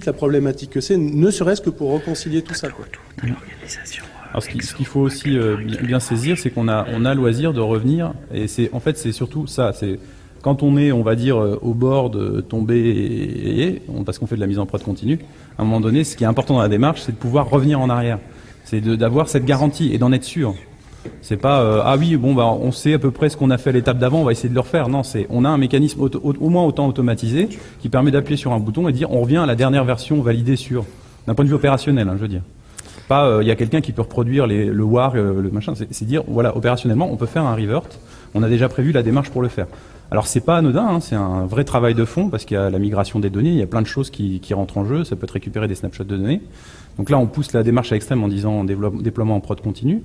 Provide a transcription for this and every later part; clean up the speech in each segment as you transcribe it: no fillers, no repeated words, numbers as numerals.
la problématique que c'est, ne serait-ce que pour réconcilier tout ça, quoi. Alors, ce qu'il faut aussi bien saisir, c'est qu'on a loisir de revenir, et en fait, c'est surtout ça. C'est quand on est, on va dire, au bord de tomber, parce qu'on fait de la mise en prod continue, à un moment donné, ce qui est important dans la démarche, c'est de pouvoir revenir en arrière. C'est d'avoir cette garantie et d'en être sûr. C'est pas ah oui, bon, bah, on sait à peu près ce qu'on a fait à l'étape d'avant, on va essayer de le refaire. Non, on a un mécanisme au moins autant automatisé qui permet d'appuyer sur un bouton et de dire on revient à la dernière version validée d'un point de vue opérationnel, hein, je veux dire. Pas il y a quelqu'un qui peut reproduire le WAR, le machin. C'est dire voilà, opérationnellement, on peut faire un revert. On a déjà prévu la démarche pour le faire. Alors c'est pas anodin, hein, c'est un vrai travail de fond parce qu'il y a la migration des données, il y a plein de choses qui rentrent en jeu. Ça peut être récupérer des snapshots de données. Donc là, on pousse la démarche à l'extrême en disant déploiement en prod continu.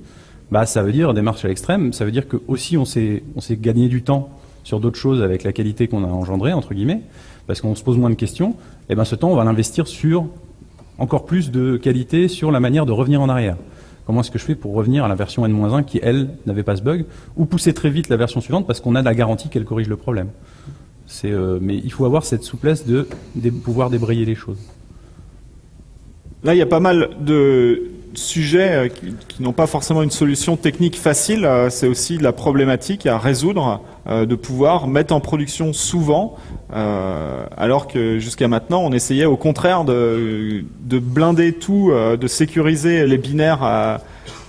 Bah, ça veut dire démarche à l'extrême. Ça veut dire que aussi on s'est gagné du temps sur d'autres choses avec la qualité qu'on a engendrée entre guillemets, parce qu'on se pose moins de questions. Et ben ce temps, on va l'investir sur encore plus de qualité sur la manière de revenir en arrière. Comment est-ce que je fais pour revenir à la version N-1 qui, elle, n'avait pas ce bug, ou pousser très vite la version suivante parce qu'on a la garantie qu'elle corrige le problème. Mais il faut avoir cette souplesse de pouvoir débrayer les choses. Là, il y a pas mal de sujets qui n'ont pas forcément une solution technique facile. C'est aussi de la problématique à résoudre, de pouvoir mettre en production souvent, alors que jusqu'à maintenant, on essayait au contraire de blinder tout, de sécuriser les binaires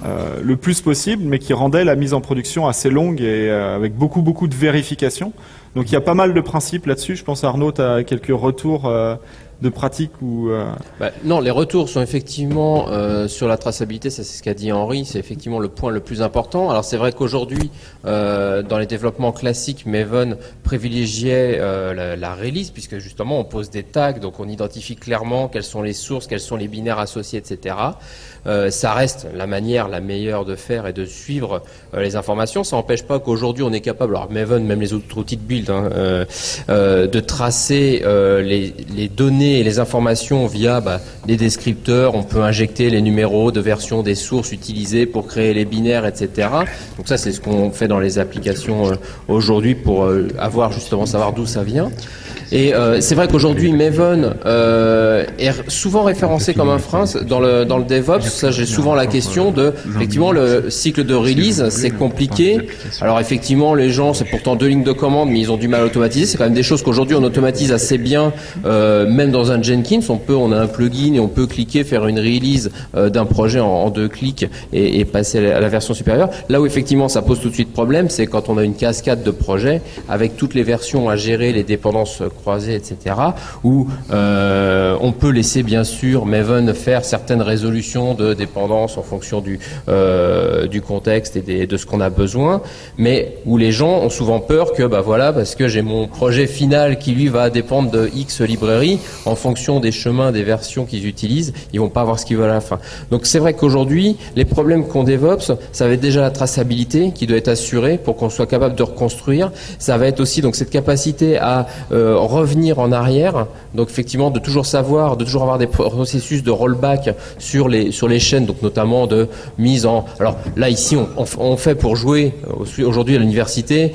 le plus possible, mais qui rendait la mise en production assez longue et avec beaucoup de vérifications. Donc il y a pas mal de principes là-dessus. Je pense, Arnaud, tu as quelques retours de pratique ou non, les retours sont effectivement sur la traçabilité, ça c'est ce qu'a dit Henri, c'est effectivement le point le plus important. Alors c'est vrai qu'aujourd'hui, dans les développements classiques, Maven privilégiait la release, puisque justement on pose des tags, donc on identifie clairement quelles sont les sources, quels sont les binaires associés, etc. Ça reste la manière la meilleure de faire et de suivre les informations. Ça n'empêche pas qu'aujourd'hui on est capable, alors Maven, même les autres outils de build, de tracer les données et les informations via les descripteurs. On peut injecter les numéros de version des sources utilisées pour créer les binaires, etc. Donc ça, c'est ce qu'on fait dans les applications aujourd'hui pour savoir d'où ça vient. Et c'est vrai qu'aujourd'hui, Maven est souvent référencé comme un frein dans le DevOps. Ça, j'ai souvent la question de, effectivement, le cycle de release, c'est compliqué. Alors effectivement, les gens, c'est pourtant 2 lignes de commande, mais ils ont du mal à automatiser. C'est quand même des choses qu'aujourd'hui on automatise assez bien, même dans un Jenkins. On a un plugin et on peut cliquer, faire une release d'un projet en 2 clics et passer à la version supérieure. Là où effectivement ça pose tout de suite problème, c'est quand on a une cascade de projets avec toutes les versions à gérer, les dépendances croisées, etc. Où on peut laisser bien sûr Maven faire certaines résolutions de dépendance en fonction du contexte et de ce qu'on a besoin, mais où les gens ont souvent peur que parce que j'ai mon projet final qui lui va dépendre de X librairie, en fonction des chemins, des versions qu'ils utilisent, ils vont pas avoir ce qu'ils veulent à la fin. Donc c'est vrai qu'aujourd'hui, les problèmes qu'on DevOps, ça va être déjà la traçabilité qui doit être assurée pour qu'on soit capable de reconstruire. Ça va être aussi donc cette capacité à revenir en arrière. Donc effectivement, de toujours savoir, de toujours avoir des processus de rollback sur les chaînes, donc notamment de mise en. Alors là ici, on fait pour jouer aujourd'hui à l'université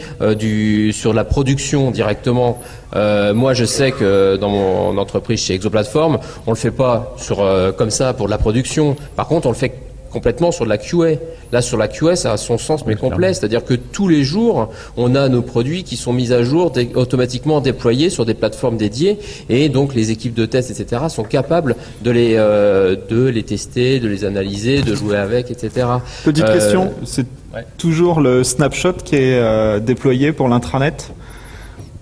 sur la production directement. Moi, je sais que dans mon entreprise chez Exoplatform, on le fait pas comme ça pour de la production. Par contre, on le fait complètement sur de la QA. Là, sur la QA, ça a son sens, mais complet. C'est-à-dire que tous les jours, on a nos produits qui sont mis à jour, automatiquement déployés sur des plateformes dédiées, et donc les équipes de test, etc., sont capables de les tester, de les analyser, de jouer avec, etc. Petite question, c'est toujours le snapshot qui est déployé pour l'intranet?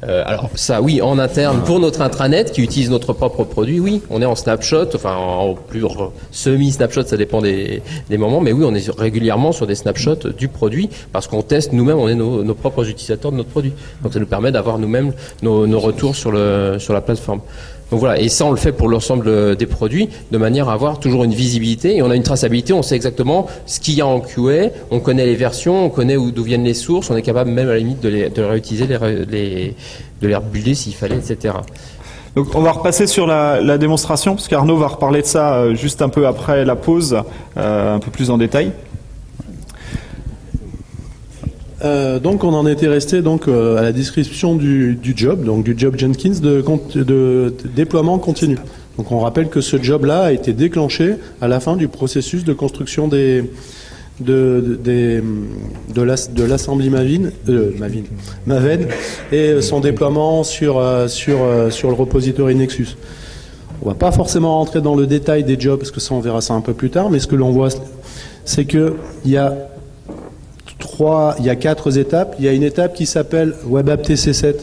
Alors ça, oui, en interne pour notre intranet qui utilise notre propre produit, oui, on est en snapshot, enfin en plus semi-snapshot, ça dépend des moments, mais oui, on est régulièrement sur des snapshots du produit parce qu'on teste nous-mêmes, on est nos propres utilisateurs de notre produit. Donc ça nous permet d'avoir nous-mêmes nos retours sur la plateforme. Donc voilà, et ça on le fait pour l'ensemble des produits de manière à avoir toujours une visibilité et on a une traçabilité, on sait exactement ce qu'il y a en QA, on connaît les versions, on connaît d'où viennent les sources, on est capable même à la limite de les réutiliser, de les rebuilder s'il fallait, etc. Donc on va repasser sur la démonstration parce qu'Arnaud va reparler de ça juste un peu après la pause, un peu plus en détail. Donc on en était resté à la description du job, donc du job Jenkins de déploiement continu. Donc on rappelle que ce job-là a été déclenché à la fin du processus de construction de l'assembly Maven et son déploiement sur le repository Nexus. On va pas forcément rentrer dans le détail des jobs parce que ça on verra ça un peu plus tard, mais ce que l'on voit c'est que il y a 4 étapes. Il y a une étape qui s'appelle WebApp TC7,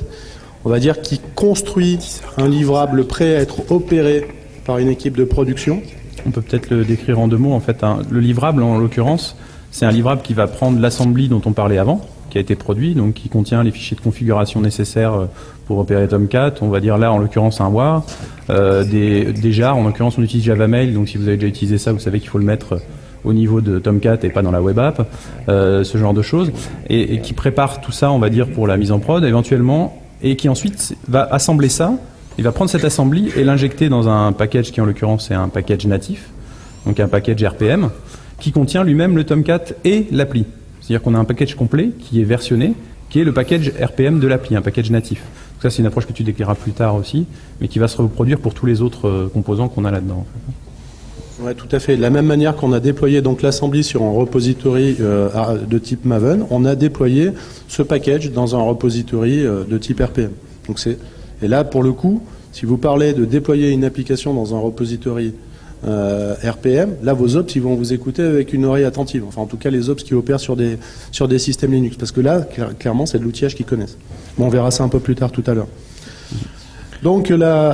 on va dire qui construit un livrable prêt à être opéré par une équipe de production. On peut peut-être le décrire en 2 mots en fait. Le livrable en l'occurrence, c'est un livrable qui va prendre l'assembly dont on parlait avant, qui a été produit, donc qui contient les fichiers de configuration nécessaires pour opérer Tomcat. On va dire là en l'occurrence un WAR, des jars. En l'occurrence on utilise JavaMail, donc si vous avez déjà utilisé ça, vous savez qu'il faut le mettre au niveau de Tomcat et pas dans la web app, ce genre de choses, et qui prépare tout ça, on va dire, pour la mise en prod éventuellement, et qui ensuite va assembler ça. Il va prendre cette assembly et l'injecter dans un package qui en l'occurrence est un package natif, donc un package RPM, qui contient lui-même le Tomcat et l'appli. C'est-à-dire qu'on a un package complet qui est versionné, qui est le package RPM de l'appli, un package natif. Donc ça c'est une approche que tu décriras plus tard aussi, mais qui va se reproduire pour tous les autres composants qu'on a là-dedans. Ouais, tout à fait. De la même manière qu'on a déployé donc l'assembly sur un repository de type Maven, on a déployé ce package dans un repository de type RPM. Donc et là, pour le coup, si vous parlez de déployer une application dans un repository RPM, là, vos ops, ils vont vous écouter avec une oreille attentive. Enfin, en tout cas, les ops qui opèrent sur des systèmes Linux. Parce que là, clairement, c'est de l'outillage qu'ils connaissent. Bon, on verra ça un peu plus tard tout à l'heure. Donc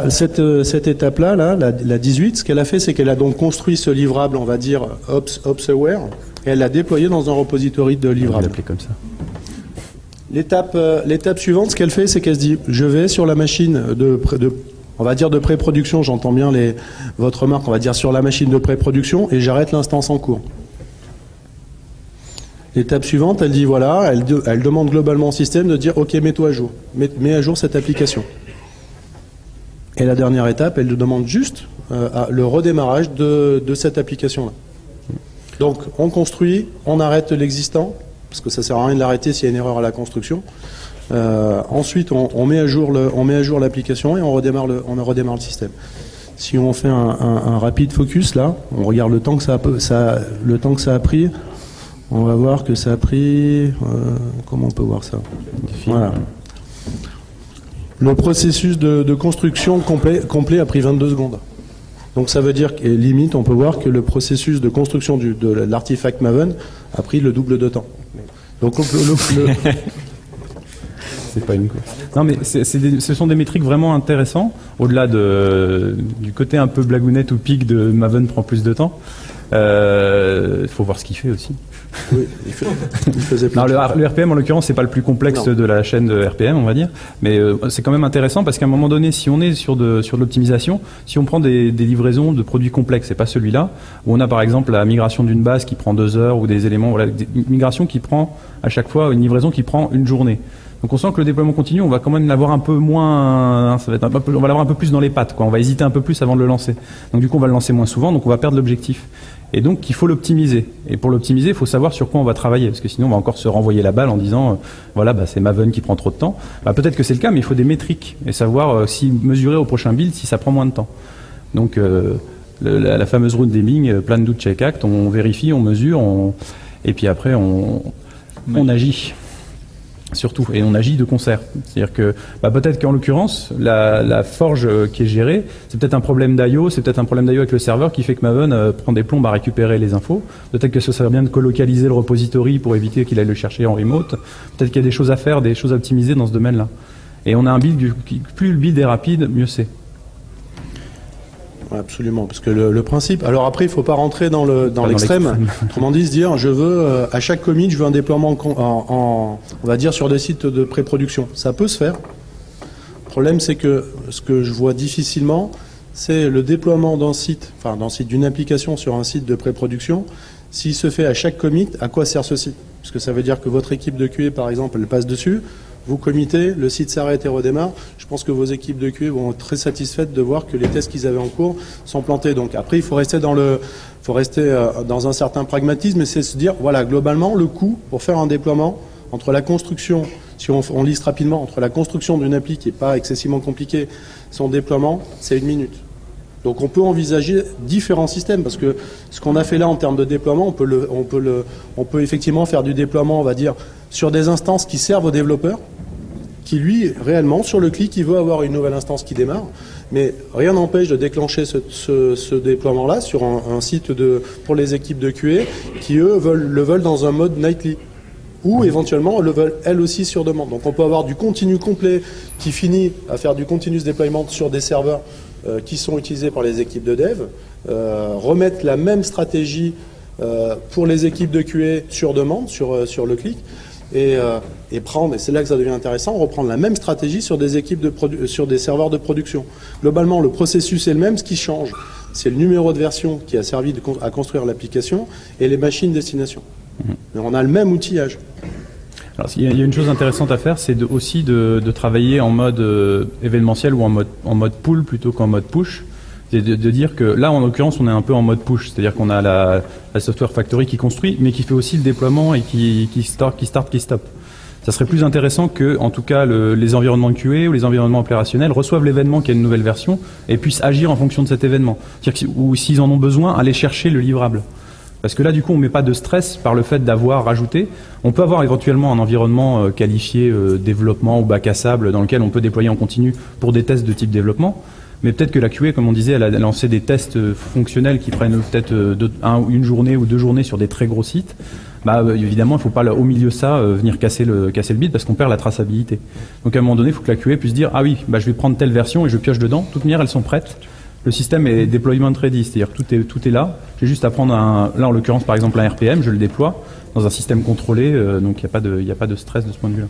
cette étape-là, la 18, ce qu'elle a fait, c'est qu'elle a donc construit ce livrable, on va dire, Ops Aware, et elle l'a déployé dans un repository de livrable. Comme ça. L'étape suivante, ce qu'elle fait, c'est qu'elle se dit, je vais sur la machine on va dire de pré-production, j'entends bien votre remarque, on va dire sur la machine de pré-production, et j'arrête l'instance en cours. L'étape suivante, elle dit, voilà, elle demande globalement au système de dire, ok, mets-toi à jour, mets à jour cette application. Et la dernière étape, elle nous demande juste le redémarrage de cette application-là. Donc, on construit, on arrête l'existant, parce que ça ne sert à rien de l'arrêter s'il y a une erreur à la construction. Ensuite, on met à jour l'application et on redémarre le système. Si on fait un rapide focus, là, on regarde le temps que ça a pris. On va voir que ça a pris... comment on peut voir ça ? Voilà. Le processus de construction complet a pris 22 secondes. Donc ça veut dire que, limite, on peut voir que le processus de construction de l'artefact Maven a pris le double de temps. Donc c'est pas une course. Non, mais ce sont des métriques vraiment intéressants, au-delà du côté un peu blagounette ou pique de Maven prend plus de temps. Il faut voir ce qu'il fait aussi. Oui, il faisait plus. Non, le RPM en l'occurrence c'est pas le plus complexe de la chaîne de RPM, on va dire, mais c'est quand même intéressant parce qu'à un moment donné, si on est sur de l'optimisation, si on prend des livraisons de produits complexes, c'est pas celui-là où on a par exemple la migration d'une base qui prend 2 heures ou des éléments, voilà, une migration qui prend à chaque fois une livraison qui prend une journée. Donc on sent que le déploiement continu, on va quand même l'avoir un peu moins, ça va être on va l'avoir un peu plus dans les pattes, quoi. On va hésiter un peu plus avant de le lancer. Donc du coup, on va le lancer moins souvent, donc on va perdre l'objectif. Et donc, il faut l'optimiser. Et pour l'optimiser, il faut savoir sur quoi on va travailler, parce que sinon, on va encore se renvoyer la balle en disant, voilà, c'est Maven qui prend trop de temps. Peut-être que c'est le cas, mais il faut des métriques et savoir si mesurer au prochain build si ça prend moins de temps. Donc, la fameuse route d'Eming, plan, do, check, act, on vérifie, on mesure, et puis après, on agit. Surtout, et on agit de concert. C'est-à-dire que peut-être qu'en l'occurrence, la forge qui est gérée, c'est peut-être un problème d'IO, c'est peut-être un problème d'IO avec le serveur qui fait que Maven prend des plombes à récupérer les infos. Peut-être que ce serait bien de colocaliser le repository pour éviter qu'il aille le chercher en remote. Peut-être qu'il y a des choses à faire, des choses à optimiser dans ce domaine-là. Et on a un build, plus le build est rapide, mieux c'est. Absolument, parce que le principe... Alors après, il ne faut pas rentrer dans l'extrême. Autrement dit, se dire, je veux, à chaque commit, je veux un déploiement on va dire, sur des sites de pré-production. Ça peut se faire. Le problème, c'est que ce que je vois difficilement, c'est le déploiement d'une application sur un site de pré-production. S'il se fait à chaque commit, à quoi sert ce site ? Parce que ça veut dire que votre équipe de QA, par exemple, elle passe dessus. Vous committez, le site s'arrête et redémarre. Je pense que vos équipes de QA vont être très satisfaites de voir que les tests qu'ils avaient en cours sont plantés. Donc après, il faut rester dans un certain pragmatisme et c'est se dire, voilà, globalement, le coût pour faire un déploiement entre la construction, si on liste rapidement, entre la construction d'une appli qui n'est pas excessivement compliquée, son déploiement, c'est 1 minute. Donc on peut envisager différents systèmes, parce que ce qu'on a fait là en termes de déploiement, on peut effectivement faire du déploiement, on va dire, sur des instances qui servent aux développeurs, qui lui, réellement, sur le clic, il veut avoir une nouvelle instance qui démarre, mais rien n'empêche de déclencher ce déploiement-là sur un site pour les équipes de QA qui, eux, le veulent dans un mode nightly, ou éventuellement le veulent elles aussi sur demande. Donc on peut avoir du continu complet qui finit à faire du continuous deployment sur des serveurs qui sont utilisés par les équipes de dev, remettre la même stratégie pour les équipes de QA sur demande, sur le clic, et prendre, et c'est là que ça devient intéressant, reprendre la même stratégie sur des équipes sur des serveurs de production. Globalement, le processus est le même, ce qui change, c'est le numéro de version qui a servi à construire l'application et les machines destination. Mais on a le même outillage. Alors, il y a une chose intéressante à faire, c'est aussi de travailler en mode événementiel ou en mode pull plutôt qu'en mode push. C'est de dire que là, en l'occurrence, on est un peu en mode push, c'est-à-dire qu'on a la software factory qui construit, mais qui fait aussi le déploiement et qui start, qui stop. Ça serait plus intéressant que, en tout cas, les environnements de QA ou les environnements opérationnels reçoivent l'événement qui a une nouvelle version et puissent agir en fonction de cet événement. C'est-à-dire que, ou s'ils en ont besoin, aller chercher le livrable. Parce que là, du coup, on ne met pas de stress par le fait d'avoir rajouté. On peut avoir éventuellement un environnement qualifié développement ou bac à sable dans lequel on peut déployer en continu pour des tests de type développement. Mais peut-être que la QA, comme on disait, elle a lancé des tests fonctionnels qui prennent peut-être une journée ou 2 journées sur des très gros sites. Bah, évidemment, il ne faut pas, au milieu de ça, venir casser le bit parce qu'on perd la traçabilité. Donc à un moment donné, il faut que la QA puisse dire « Ah oui, bah, je vais prendre telle version et je pioche dedans. De toute manière, elles sont prêtes. » Le système est deployment ready, c'est-à-dire que tout est là. J'ai juste à prendre là en l'occurrence par exemple un RPM, je le déploie dans un système contrôlé, donc il n'y a pas de stress de ce point de vue-là.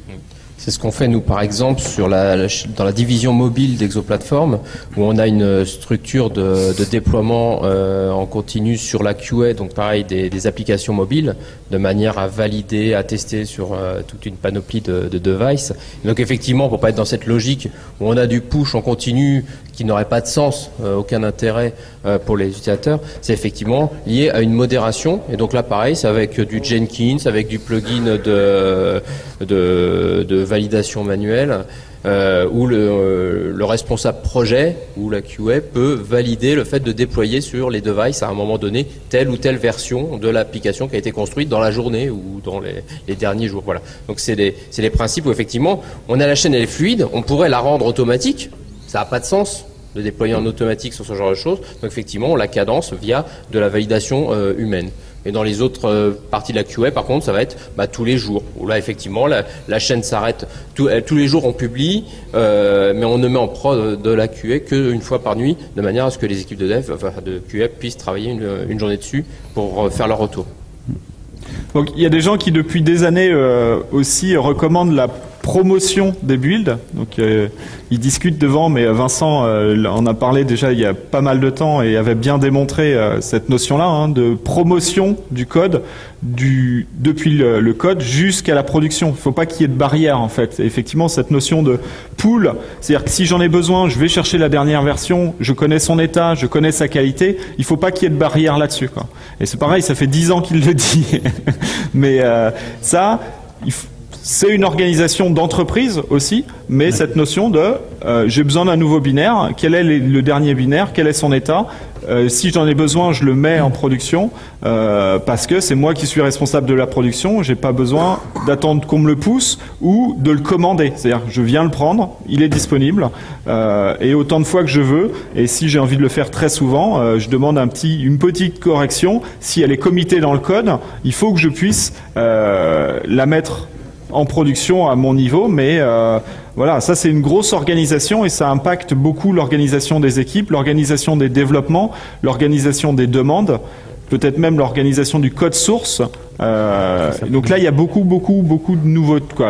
C'est ce qu'on fait nous par exemple dans la division mobile d'Exoplatform, où on a une structure de déploiement en continu sur la QA, donc pareil des applications mobiles, de manière à valider, à tester sur toute une panoplie de devices. Donc effectivement, pour pas être dans cette logique où on a du push en continu qui n'aurait pas de sens, aucun intérêt pour les utilisateurs, c'est effectivement lié à une modération. Et donc là pareil, c'est avec du Jenkins, avec du plugin de validation manuelle, où le responsable projet ou la QA peut valider le fait de déployer sur les devices à un moment donné telle ou telle version de l'application qui a été construite dans la journée ou dans les derniers jours. Voilà. Donc c'est les principes où effectivement on a la chaîne, elle est fluide, on pourrait la rendre automatique, ça n'a pas de sens de déployer en automatique sur ce genre de choses. Donc effectivement on la cadence via de la validation humaine. Et dans les autres parties de la QA, par contre, ça va être tous les jours. Où là, effectivement, la chaîne s'arrête. Tous les jours, on publie, mais on ne met en prod de la QA qu'une fois par nuit, de manière à ce que les équipes de dev, de QA, puissent travailler une journée dessus pour faire leur retour. Donc, il y a des gens qui, depuis des années, aussi recommandent la promotion des builds. Donc ils discutent devant, mais Vincent en a parlé déjà il y a pas mal de temps et avait bien démontré cette notion-là de promotion du code depuis le code jusqu'à la production. Il ne faut pas qu'il y ait de barrière en fait. Et effectivement, cette notion de pool, c'est-à-dire que si j'en ai besoin, je vais chercher la dernière version, je connais son état, je connais sa qualité, il ne faut pas qu'il y ait de barrière là-dessus, quoi. Et c'est pareil, ça fait 10 ans qu'il le dit. Mais ça, c'est une organisation d'entreprise aussi, mais cette notion de j'ai besoin d'un nouveau binaire, quel est le dernier binaire, quel est son état, si j'en ai besoin, je le mets en production parce que c'est moi qui suis responsable de la production, j'ai pas besoin d'attendre qu'on me le pousse ou de le commander, c'est-à-dire je viens le prendre, il est disponible et autant de fois que je veux, et si j'ai envie de le faire très souvent, je demande une petite correction, si elle est committée dans le code, il faut que je puisse la mettre en production à mon niveau, mais voilà, ça c'est une grosse organisation et ça impacte beaucoup l'organisation des équipes, l'organisation des développements, l'organisation des demandes, peut-être même l'organisation du code source. Donc là, il y a beaucoup de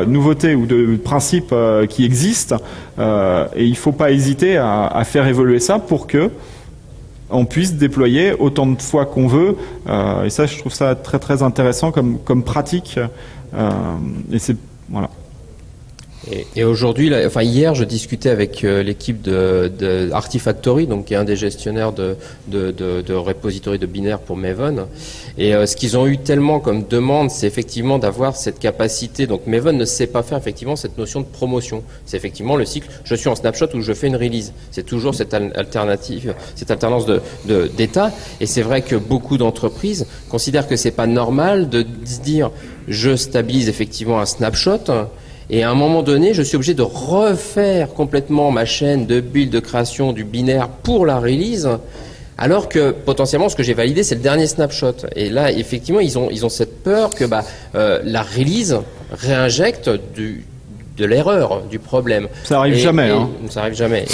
nouveautés ou de principes qui existent et il ne faut pas hésiter à faire évoluer ça pour que on puisse déployer autant de fois qu'on veut. Et ça, je trouve ça très très intéressant comme pratique. Et c'est voilà. Et aujourd'hui, enfin hier, je discutais avec l'équipe de Artifactory, donc qui est un des gestionnaires de repository de binaires pour Maven. Et ce qu'ils ont eu tellement comme demande, c'est effectivement d'avoir cette capacité. Donc Maven ne sait pas faire effectivement cette notion de promotion. C'est effectivement le cycle. Je suis en snapshot ou je fais une release. C'est toujours cette alternative, cette alternance d'état. Et c'est vrai que beaucoup d'entreprises considèrent que c'est pas normal de se dire je stabilise effectivement un snapshot. Et à un moment donné, je suis obligé de refaire complètement ma chaîne de build, de création du binaire pour la release, alors que potentiellement ce que j'ai validé, c'est le dernier snapshot. Et là, effectivement, ils ont cette peur que la release réinjecte de l'erreur, du problème. Ça arrive jamais. Ça arrive jamais.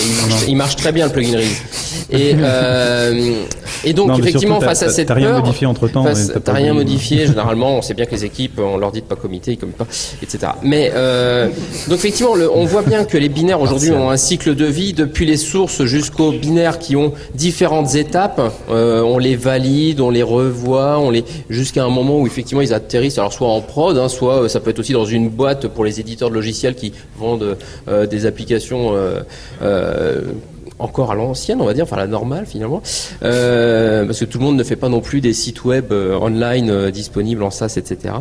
Il marche très bien le plugin release. Et donc effectivement, face à cette peur, t'as rien modifié entre temps. T'as rien modifié. Généralement, on sait bien que les équipes, on leur dit de pas committer, ils committent pas, etc. Mais donc effectivement, on voit bien que les binaires aujourd'hui ont un cycle de vie depuis les sources jusqu'aux binaires qui ont différentes étapes. On les valide, on les revoit, jusqu'à un moment où effectivement ils atterrissent. Alors soit en prod, soit ça peut être aussi dans une boîte pour les éditeurs de logiciels qui vendent des applications encore à l'ancienne, on va dire, enfin la normale finalement, parce que tout le monde ne fait pas non plus des sites web online disponibles en SaaS, etc.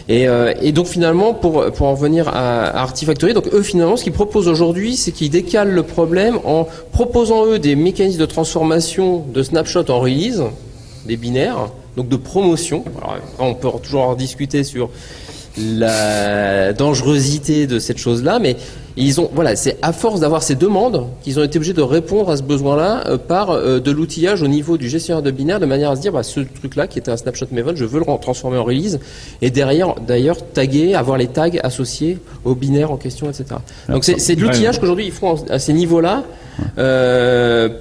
Et donc finalement, pour en venir à Artifactory, donc eux finalement, ce qu'ils proposent aujourd'hui, c'est qu'ils décalent le problème en proposant eux des mécanismes de transformation de snapshot en release, des binaires, donc de promotion. Alors on peut toujours en discuter sur la dangerosité de cette chose-là, mais c'est à force d'avoir ces demandes qu'ils ont été obligés de répondre à ce besoin-là par de l'outillage au niveau du gestionnaire de binaire, de manière à se dire, ce truc-là qui était un snapshot Maven, je veux le transformer en release, et derrière, d'ailleurs, taguer, avoir les tags associés au binaire en question, etc. Donc c'est de l'outillage qu'aujourd'hui ils font à ces niveaux-là,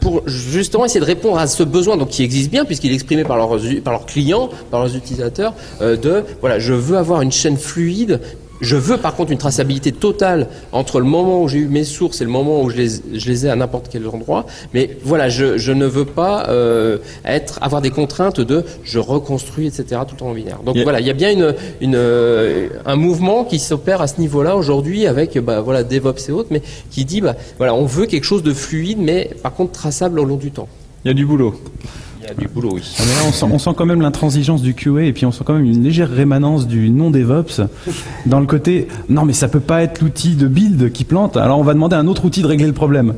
pour justement essayer de répondre à ce besoin, donc qui existe bien puisqu'il est exprimé par leurs clients, par leurs utilisateurs, je veux avoir une chaîne fluide. Je veux par contre une traçabilité totale entre le moment où j'ai eu mes sources et le moment où je les ai à n'importe quel endroit. Mais voilà, je ne veux pas avoir des contraintes de je reconstruis, etc. tout en binaire. Donc voilà, il y a bien un mouvement qui s'opère à ce niveau-là aujourd'hui avec DevOps et autres, mais qui dit on veut quelque chose de fluide, mais par contre traçable au long du temps. Il y a du boulot. Il y a du boulot, oui. Mais là, on sent quand même l'intransigeance du QA et puis on sent quand même une légère rémanence du non-DevOps dans le côté non mais ça peut pas être l'outil de build qui plante, alors on va demander à un autre outil de régler le problème.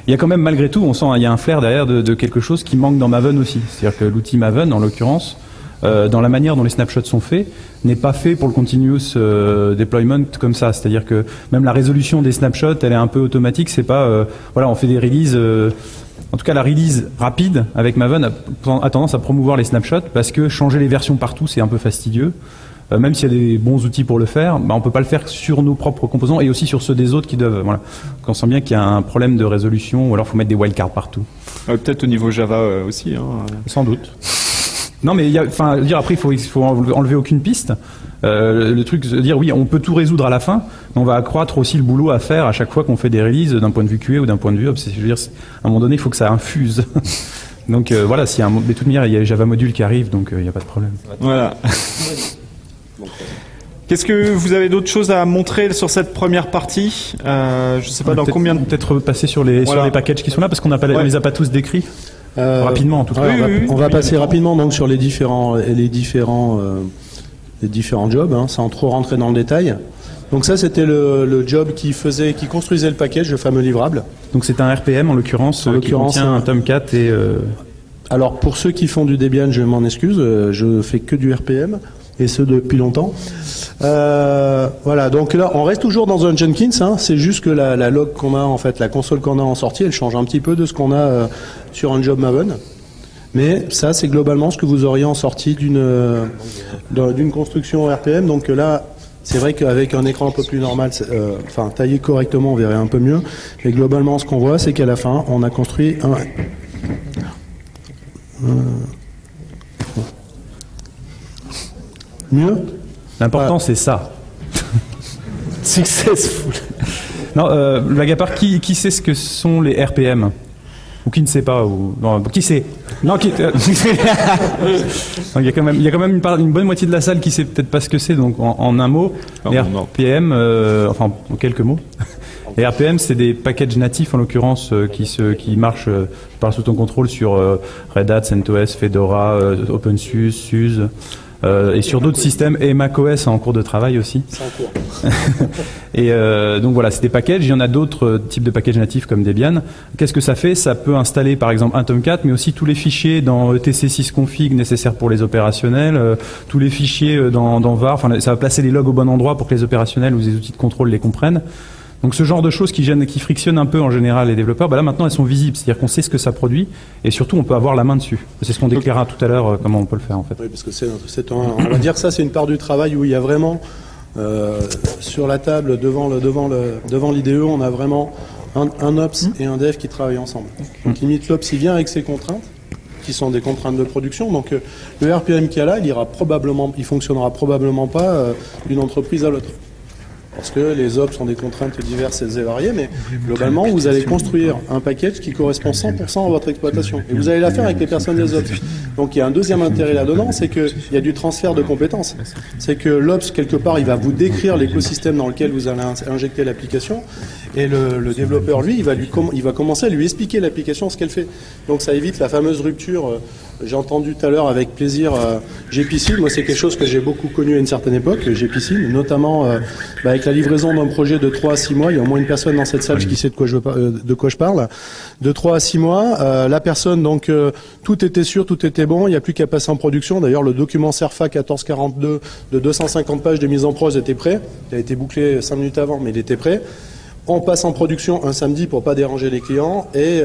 Il y a quand même malgré tout, on sent il y a un flair derrière de quelque chose qui manque dans Maven aussi. C'est-à-dire que l'outil Maven, en l'occurrence, dans la manière dont les snapshots sont faits, n'est pas fait pour le continuous deployment comme ça. C'est-à-dire que même la résolution des snapshots, elle est un peu automatique. C'est pas on fait des releases. En tout cas, la release rapide avec Maven a tendance à promouvoir les snapshots parce que changer les versions partout, c'est un peu fastidieux. Même s'il y a des bons outils pour le faire, on peut pas le faire sur nos propres composants et aussi sur ceux des autres qui doivent. Voilà. On sent bien qu'il y a un problème de résolution ou alors il faut mettre des wildcards partout. Peut-être au niveau Java aussi. Sans doute. Non, mais après, il faut enlever aucune piste. Le truc, c'est de dire oui, on peut tout résoudre à la fin, mais on va accroître aussi le boulot à faire à chaque fois qu'on fait des releases d'un point de vue QA ou d'un point de vue Ops. Je veux dire, à un moment donné, il faut que ça infuse. Donc voilà, s'il y a de toute manière, il y a Java Module qui arrive, donc il n'y a pas de problème. Voilà. Qu'est-ce que vous avez d'autres choses à montrer sur cette première partie je sais pas dans combien de... Peut-être passer sur les packages qui sont là, parce qu'on on les a pas tous décrits. Rapidement, en tout cas. On va passer rapidement donc sur les différents jobs, sans trop rentrer dans le détail. Donc ça, c'était le job qui construisait le package, le fameux livrable. Donc c'est un RPM en l'occurrence qui contient un Tomcat et... Alors pour ceux qui font du Debian, je m'en excuse, je fais que du RPM, et ce depuis longtemps. Voilà, donc là, on reste toujours dans un Jenkins, c'est juste que la log qu'on a, en fait, la console qu'on a en sortie, elle change un petit peu de ce qu'on a sur un job Maven. Mais ça, c'est globalement ce que vous auriez en sortie d'une construction RPM. Donc là, c'est vrai qu'avec un écran un peu plus normal, taillé correctement, on verrait un peu mieux. Mais globalement, ce qu'on voit, c'est qu'à la fin, on a construit mieux. L'important, c'est ça. Successful. Non, blague à part, qui sait ce que sont les RPM ? ou qui ne sait pas, ou non, qui sait. Non, qui. Il y a quand même une bonne moitié de la salle qui sait peut-être pas ce que c'est. Donc en un mot, les RPM, enfin en quelques mots. Les RPM, c'est des packages natifs en l'occurrence qui marchent par sous ton contrôle sur Red Hat, CentOS, Fedora, OpenSUSE, SUSE. Et sur d'autres systèmes, et macOS en cours de travail aussi. C'est en cours. Et donc voilà, c'est des packages. Il y en a d'autres types de packages natifs comme Debian. Qu'est-ce que ça fait? Ça peut installer par exemple un Tomcat, mais aussi tous les fichiers dans tc6config nécessaires pour les opérationnels, tous les fichiers dans var. Enfin, ça va placer les logs au bon endroit pour que les opérationnels ou les outils de contrôle les comprennent. Donc ce genre de choses qui gênent, qui frictionnent un peu en général les développeurs, bah là maintenant elles sont visibles, c'est-à-dire qu'on sait ce que ça produit et surtout on peut avoir la main dessus. C'est ce qu'on déclara tout à l'heure, comment on peut le faire en fait. Oui, parce que on va dire que ça c'est une part du travail où il y a vraiment sur la table devant l'IDE, on a vraiment un Ops et un Dev qui travaillent ensemble. Donc limite l'Ops il vient avec ses contraintes qui sont des contraintes de production. Donc le RPM qu'il y a là, il fonctionnera probablement pas d'une entreprise à l'autre. Parce que les ops sont des contraintes diverses et variées, mais globalement, vous allez construire un package qui correspond 100% à votre exploitation. Et vous allez la faire avec les personnes des ops. Donc il y a un deuxième intérêt là-dedans, c'est qu'il y a du transfert de compétences. C'est que l'ops, quelque part, il va vous décrire l'écosystème dans lequel vous allez injecter l'application. Et le développeur, lui, il va commencer à lui expliquer l'application, ce qu'elle fait. Donc ça évite la fameuse rupture. J'ai entendu tout à l'heure avec plaisir gPSIL. Moi, c'est quelque chose que j'ai beaucoup connu à une certaine époque, gPSIL, notamment avec la livraison d'un projet de 3 à 6 mois. Il y a au moins une personne dans cette salle qui sait de quoi je parle. De 3 à 6 mois, la personne, donc, tout était sûr, tout était bon. Il n'y a plus qu'à passer en production. D'ailleurs, le document CERFA 1442 de 250 pages de mise en prod était prêt. Il a été bouclé 5 minutes avant, mais il était prêt. On passe en production un samedi pour pas déranger les clients et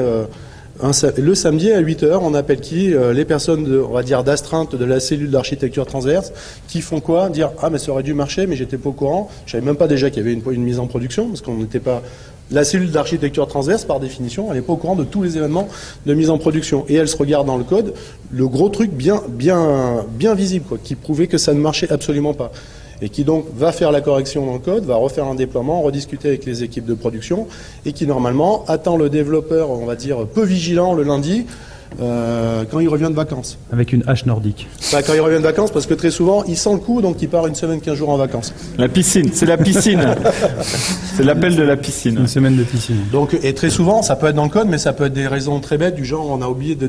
le samedi à 8h, on appelle qui? Les personnes, on va dire, d'astreinte de la cellule d'architecture transverse qui font quoi? Dire « Ah, mais ça aurait dû marcher, mais j'étais pas au courant. Je savais même pas déjà qu'il y avait une mise en production parce qu'on n'était pas... » La cellule d'architecture transverse, par définition, elle n'est pas au courant de tous les événements de mise en production. Et elle se regarde dans le code, le gros truc bien visible, quoi, qui prouvait que ça ne marchait absolument pas. Et qui donc va faire la correction dans le code, va refaire un déploiement, rediscuter avec les équipes de production, et qui normalement attend le développeur, on va dire, peu vigilant le lundi, quand il revient de vacances. Avec une hache nordique. Bah, quand il revient de vacances, parce que très souvent, il sent le coup, donc il part une semaine, 15 jours en vacances. La piscine, c'est la piscine. C'est l'appel de la piscine. Une semaine de piscine. Donc, et très souvent, ça peut être dans le code, mais ça peut être des raisons très bêtes, du genre, on a oublié de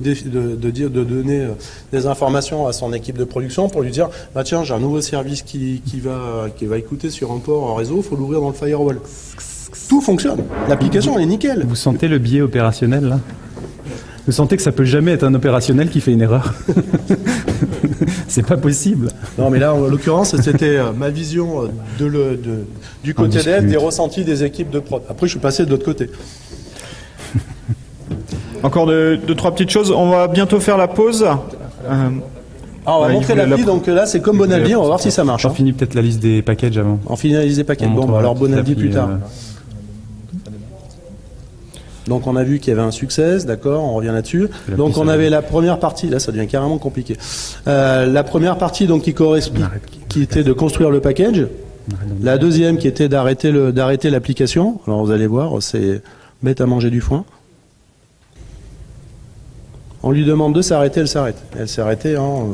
donner des informations à son équipe de production pour lui dire, bah tiens, j'ai un nouveau service qui va écouter sur un port en réseau, il faut l'ouvrir dans le firewall. Tout fonctionne. L'application, elle est nickel. Vous sentez le biais opérationnel, là? Vous sentez que ça peut jamais être un opérationnel qui fait une erreur? C'est pas possible. Non, mais là, en l'occurrence, c'était ma vision du côté dev, des ressentis des équipes de prod. Après, je suis passé de l'autre côté. Encore deux, trois petites choses. On va bientôt faire la pause. On va montrer l'appli, donc là, c'est comme Bonaldi, on va voir si ça marche. On finit peut-être la liste des packages avant. On finit la liste des packages. Bon, alors Bonaldi plus tard. Donc on a vu qu'il y avait un succès, d'accord, on revient là-dessus. Donc on avait la première partie, là ça devient carrément compliqué. La première partie donc qui était de construire le package. La deuxième qui était d'arrêter l'application. Alors vous allez voir, c'est bête à manger du foin. On lui demande de s'arrêter, elle s'arrête. Elle s'est arrêtée en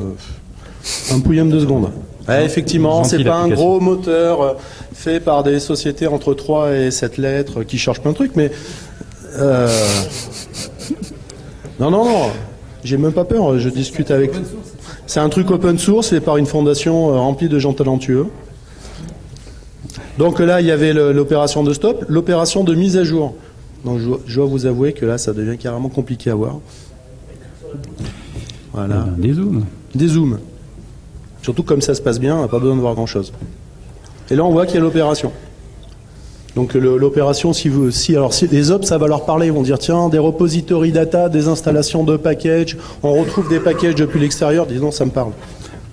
un pouillème de secondes. Effectivement, c'est pas un gros moteur fait par des sociétés entre 3 et 7 lettres qui cherchent plein de trucs, mais non, j'ai même pas peur, je discute avec... C'est un truc open source, c'est par une fondation remplie de gens talentueux. Donc là, il y avait l'opération de stop, l'opération de mise à jour. Donc je dois vous avouer que là, ça devient carrément compliqué à voir. Voilà. Des zooms. Des zooms. Surtout comme ça se passe bien, on n'a pas besoin de voir grand-chose. Et là, on voit qu'il y a l'opération. Donc l'opération, si les ops, ça va leur parler, ils vont dire tiens, des repositories data, des installations de packages, on retrouve des packages depuis l'extérieur, disons ça me parle.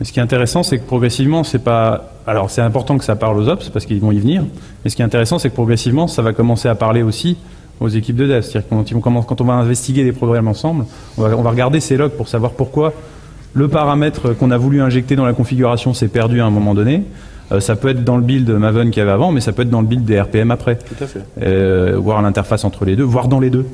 Mais ce qui est intéressant, c'est que progressivement, c'est pas... Alors c'est important que ça parle aux ops, parce qu'ils vont y venir, mais ce qui est intéressant, c'est que progressivement, ça va commencer à parler aussi aux équipes de dev. C'est-à-dire que quand on va investiguer des programmes ensemble, on va regarder ces logs pour savoir pourquoi le paramètre qu'on a voulu injecter dans la configuration s'est perdu à un moment donné. Ça peut être dans le build Maven qu'il y avait avant, mais ça peut être dans le build des RPM après. Tout à fait. Voir l'interface entre les deux, voire dans les deux.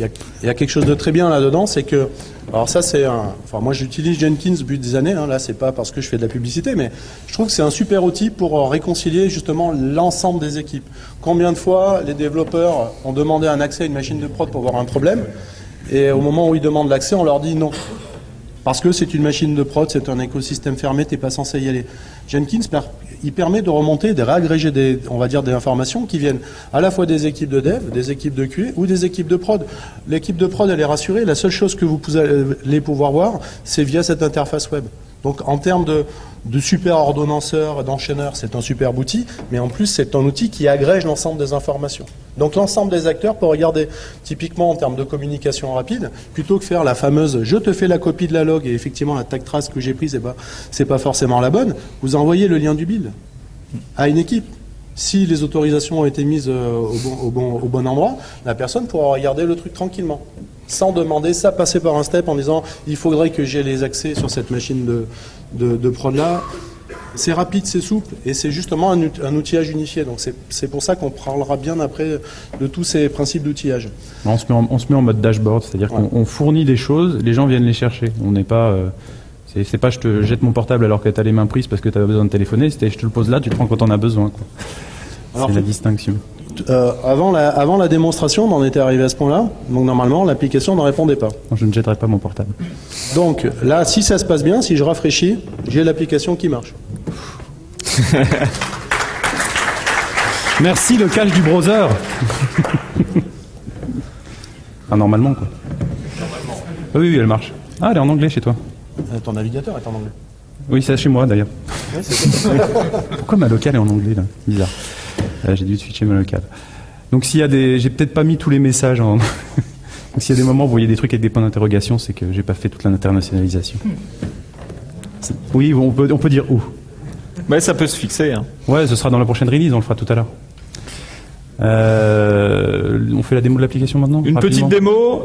y a quelque chose de très bien là-dedans, c'est que, alors ça c'est enfin moi j'utilise Jenkins depuis des années, hein, là c'est pas parce que je fais de la publicité, mais je trouve que c'est un super outil pour réconcilier justement l'ensemble des équipes. Combien de fois les développeurs ont demandé un accès à une machine de prod pour voir un problème, et au moment où ils demandent l'accès, on leur dit non. Parce que c'est une machine de prod, c'est un écosystème fermé, t'es pas censé y aller. Jenkins, il permet de remonter, de réagréger on va dire des informations qui viennent à la fois des équipes de dev, des équipes de QA ou des équipes de prod. L'équipe de prod, elle est rassurée. La seule chose que vous allez pouvoir voir, c'est via cette interface web. Donc en termes de super ordonnanceur, d'enchaîneur, c'est un super outil, mais en plus c'est un outil qui agrège l'ensemble des informations. Donc l'ensemble des acteurs peut regarder, typiquement en termes de communication rapide, plutôt que faire la fameuse « je te fais la copie de la log » et effectivement la tag trace que j'ai prise, c'est pas forcément la bonne, vous envoyez le lien du build à une équipe. Si les autorisations ont été mises au bon endroit, la personne pourra regarder le truc tranquillement, sans demander ça, passer par un step en disant il faudrait que j'ai les accès sur cette machine de prod là. C'est rapide, c'est souple, et c'est justement un outillage unifié. Donc c'est pour ça qu'on parlera bien après de tous ces principes d'outillage. On se met en mode dashboard, c'est-à-dire qu'on fournit des choses, les gens viennent les chercher. On n'est pas... c'est pas je te jette mon portable alors que tu as les mains prises parce que tu as besoin de téléphoner, c'était je te le pose là, tu le prends quand on a besoin. C'est la distinction. Avant la démonstration, on en était arrivé à ce point-là, donc normalement l'application ne répondait pas. Non, je ne jetterai pas mon portable. Donc là, si ça se passe bien, si je rafraîchis, j'ai l'application qui marche. Merci le cache du browser. Enfin, normalement quoi. Oui, elle marche. Ah, elle est en anglais chez toi. Ton navigateur est en anglais. Oui, c'est chez moi d'ailleurs. Ouais, Pourquoi ma locale est en anglais là? Bizarre. J'ai dû switcher ma locale. Donc s'il y a j'ai peut-être pas mis tous les messages en... Donc s'il y a des moments où vous voyez des trucs avec des points d'interrogation, c'est que j'ai pas fait toute l'internationalisation. Oui, on peut dire où. Mais ça peut se fixer. Hein. Ouais, ce sera dans la prochaine release, on le fera tout à l'heure. On fait la démo de l'application maintenant? Une rapidement. petite démo.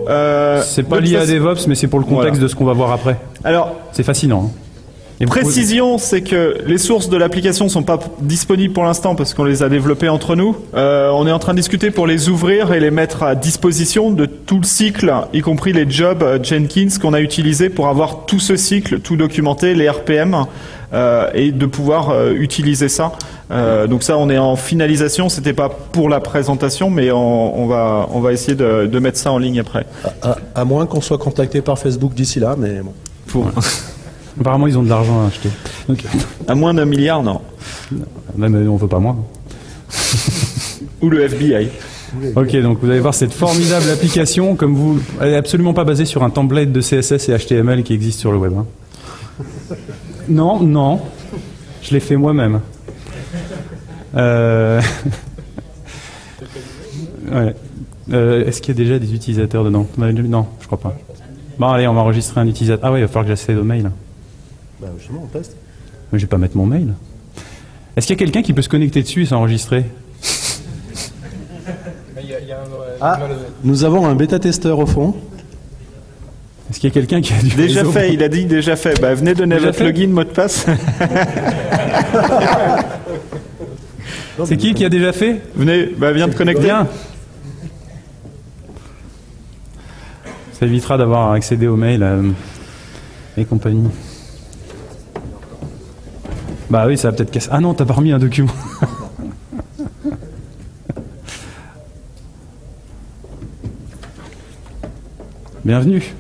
C'est pas lié à DevOps, mais c'est pour le contexte de ce qu'on va voir après. Alors, c'est fascinant. Hein. Précision, c'est que les sources de l'application sont pas disponibles pour l'instant parce qu'on les a développées entre nous. On est en train de discuter pour les ouvrir et les mettre à disposition de tout le cycle, y compris les jobs Jenkins qu'on a utilisés pour avoir tout ce cycle, tout documenté, les RPM, et de pouvoir utiliser ça. Donc ça, on est en finalisation. C'était pas pour la présentation, mais on va essayer de mettre ça en ligne après. À moins qu'on soit contacté par Facebook d'ici là, mais bon. Apparemment, ils ont de l'argent à acheter. Donc... À moins d'1 milliard, non. Même on veut pas moins. Ou le FBI. Ok, donc vous allez voir cette formidable application, elle est absolument pas basée sur un template de CSS et HTML qui existe sur le web. Hein. Non, je l'ai fait moi-même. Ouais. Est-ce qu'il y a déjà des utilisateurs dedans? Non, je crois pas. Bon, allez, on va enregistrer un utilisateur. Ah ouais, il va falloir que j'accède au mail. Bah, justement, on teste. Mais je vais pas mettre mon mail. Est-ce qu'il y a quelqu'un qui peut se connecter dessus et s'enregistrer? Nous avons un bêta-testeur au fond. Est-ce qu'il y a quelqu'un qui a du déjà réseau? fait, il a dit déjà fait. Bah, venez donner votre login, mot de passe. C'est qui a déjà fait? Venez, viens te connecter. Viens. Ça évitera d'avoir accédé au mail et compagnie. Bah oui, ça va peut-être casser. Ah non, t'as pas remis un document. Bienvenue.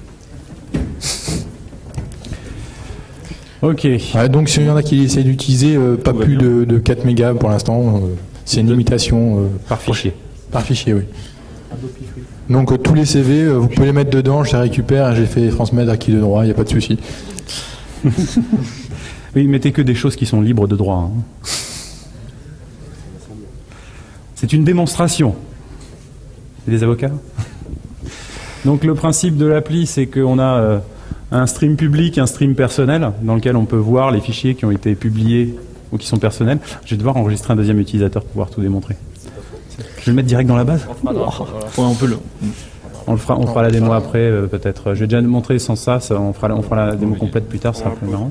Ok. Ouais, donc s'il y en a qui essaient d'utiliser pas plus de 4 mégas pour l'instant, c'est une limitation par fichier. Par fichier, oui. Donc tous les CV, vous pouvez les mettre dedans, je les récupère, j'ai fait transmettre à qui de droit, il n'y a pas de souci. Oui, mettez que des choses qui sont libres de droit. Hein. C'est une démonstration. C'est des avocats? Donc le principe de l'appli, c'est qu'on a un stream public, un stream personnel, dans lequel on peut voir les fichiers qui ont été publiés ou qui sont personnels. Je vais devoir enregistrer un deuxième utilisateur pour pouvoir tout démontrer. Je vais le mettre direct dans la base? On peut le... On fera la démo après, peut-être. Je vais déjà montrer sans ça, on fera la démo complète plus tard, ça sera plus marrant.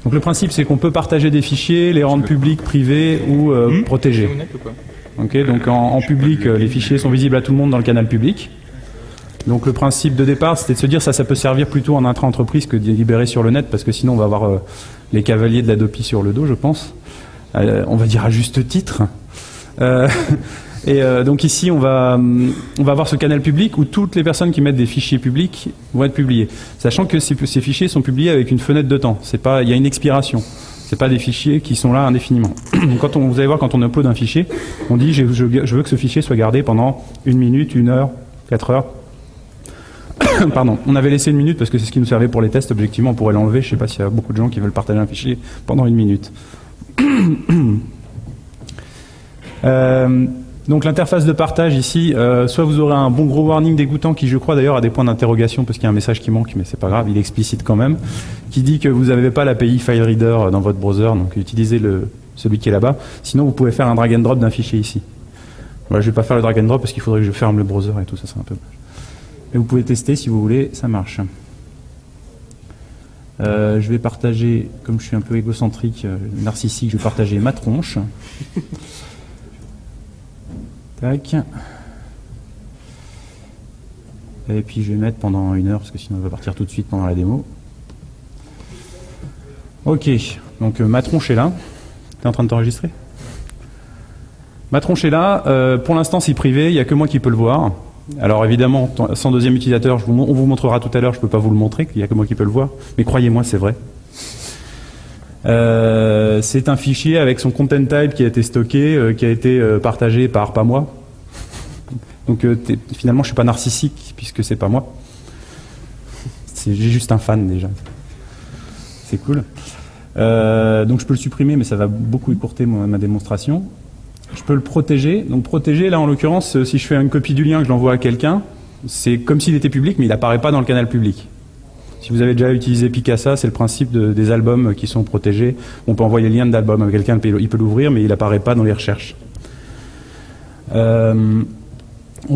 Donc le principe, c'est qu'on peut partager des fichiers, les rendre publics, privés ou protégés. Okay, donc en public, les fichiers sont visibles à tout le monde dans le canal public. Donc le principe de départ, c'était de se dire ça peut servir plutôt en intra-entreprise que de libérer sur le net, parce que sinon on va avoir les cavaliers de l'Adopi sur le dos, je pense. On va dire à juste titre. Donc ici, on va avoir ce canal public où toutes les personnes qui mettent des fichiers publics vont être publiées, sachant que ces fichiers sont publiés avec une fenêtre de temps. Il y a une expiration. C'est pas des fichiers qui sont là indéfiniment. Donc vous allez voir, quand on upload un fichier, on dit je veux que ce fichier soit gardé pendant 1 minute, 1 heure, 4 heures. Pardon, on avait laissé 1 minute parce que c'est ce qui nous servait pour les tests. Objectivement, on pourrait l'enlever. Je sais pas s'il y a beaucoup de gens qui veulent partager un fichier pendant 1 minute. Donc l'interface de partage ici, soit vous aurez un bon gros warning dégoûtant qui, je crois d'ailleurs, a des points d'interrogation parce qu'il y a un message qui manque, mais c'est pas grave, il est explicite quand même, qui dit que vous n'avez pas l'API FileReader dans votre browser, donc utilisez celui qui est là-bas. Sinon, vous pouvez faire un drag and drop d'un fichier ici. Voilà, je vais pas faire le drag and drop parce qu'il faudrait que je ferme le browser et tout, ça serait un peu moche. Mais vous pouvez tester si vous voulez, ça marche. Je vais partager, comme je suis un peu égocentrique, narcissique, je vais partager ma tronche. Tac. Et puis je vais mettre pendant 1 heure, parce que sinon on va partir tout de suite pendant la démo. Ok, donc ma tronche est là. T'es en train de t'enregistrer? Ma tronche est là. Pour l'instant c'est privé, il n'y a que moi qui peux le voir. Alors évidemment, sans deuxième utilisateur, on vous montrera tout à l'heure, je ne peux pas vous le montrer, il n'y a que moi qui peux le voir, mais croyez-moi, c'est vrai. C'est un fichier avec son content type qui a été stocké, qui a été partagé par pas moi. Donc finalement, je ne suis pas narcissique, puisque c'est pas moi. J'ai juste un fan déjà. C'est cool. Donc je peux le supprimer, mais ça va beaucoup écourter ma démonstration. Je peux le protéger. Donc protéger, là en l'occurrence, si je fais une copie du lien que je l'envoie à quelqu'un, c'est comme s'il était public, mais il n'apparaît pas dans le canal public. Si vous avez déjà utilisé Picasa, c'est le principe des albums qui sont protégés. On peut envoyer le lien d'album à quelqu'un, il peut l'ouvrir, mais il n'apparaît pas dans les recherches. On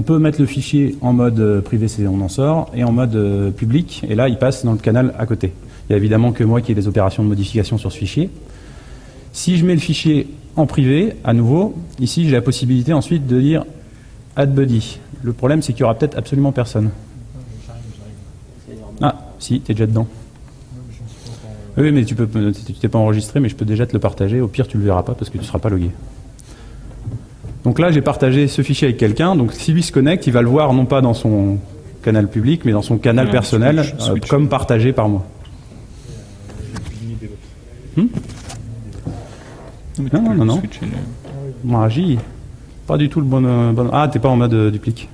peut mettre le fichier en mode privé, on en sort, et en mode public, et là il passe dans le canal à côté. Il n'y a évidemment que moi qui ai des opérations de modification sur ce fichier. Si je mets le fichier en privé, à nouveau, ici j'ai la possibilité ensuite de dire add buddy. Le problème c'est qu'il n'y aura peut-être absolument personne. Ah, si, t'es déjà dedans. Oui, mais tu t'es pas enregistré, mais je peux déjà te le partager. Au pire, tu le verras pas parce que tu seras pas logué. Donc là, j'ai partagé ce fichier avec quelqu'un. Donc si lui se connecte, il va le voir non pas dans son canal public, mais dans son canal personnel, comme partagé par moi. Non. Magie. Pas du tout le bon... Ah, t'es pas en mode duplique.